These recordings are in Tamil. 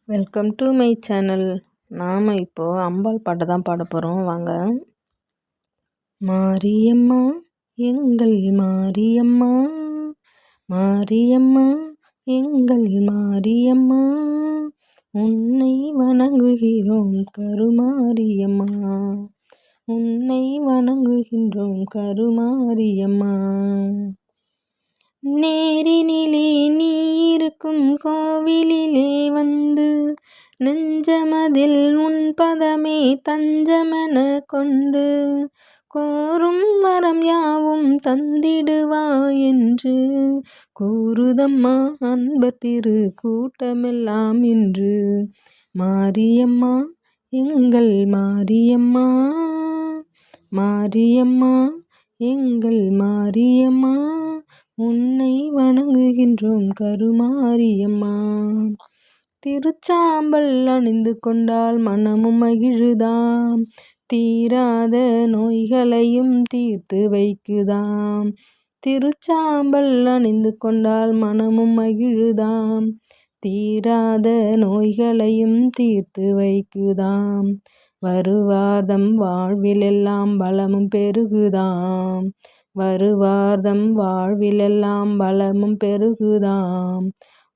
Welcome to my channel. நாம் இப்போது அம்பாள் பாட்டை தான் பாட போகிறோம். வாங்க. மாரியம்மா எங்கள் மாரியம்மா, மாரியம்மா எங்கள் மாரியம்மா, உன்னை வணங்குகிறோம் கருமாரியம்மா, உன்னை வணங்குகின்றோம் கருமாரியம்மா. நேரினிலே நீ இருக்கும் கோவிலிலே வந்து, நெஞ்சமதில் உன் பதமே தஞ்சமென கொண்டு, கோரும் வரம் யாவும் தந்திடுவா என்று கூறுதம்மா அன்பர் திரு கூட்டமெல்லாம் இன்று. மாரியம்மா எங்கள் மாரியம்மா, மாரியம்மா எங்கள் மாரியம்மா, உன்னை வணங்குகின்றோம் கருமாரியம்மா. திருச்சாம்பல் அணிந்து கொண்டால் மனமும் மகிழுதாம், தீராத நோய்களையும் தீர்த்து வைக்குதாம். திருச்சாம்பல் அணிந்து கொண்டால் மனமும் மகிழுதாம், தீராத நோய்களையும் தீர்த்து வைக்குதாம். வருவார்தம் வாழ்விலெல்லாம் பலமும் பெருகுதாம், வருவார்தம் வாழ்விலெல்லாம் பலமும் பெருகுதாம்.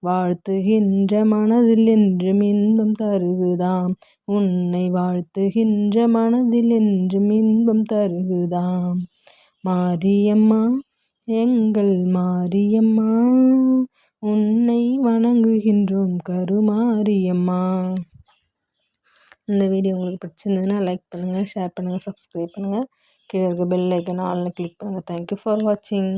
வாழ்த்துகின்ற மனதில் என்றும் இன்பம் தருகுதாம், உன்னை வாழ்த்துகின்ற மனதில் என்றும் இன்பம் தருகுதாம். மாரியம்மா எங்கள் மாரியம்மா, உன்னை வணங்குகின்றோம் கருமாரியம்மா. இந்த வீடியோ உங்களுக்கு பிடிச்சிருந்ததுன்னா லைக் பண்ணுங்கள், ஷேர் பண்ணுங்கள், சப்ஸ்கிரைப் பண்ணுங்கள். கீழே இருக்க பெல் ஐக்கனை ஆல்னு கிளிக் பண்ணுங்கள். தேங்க்யூ ஃபார் வாட்சிங்.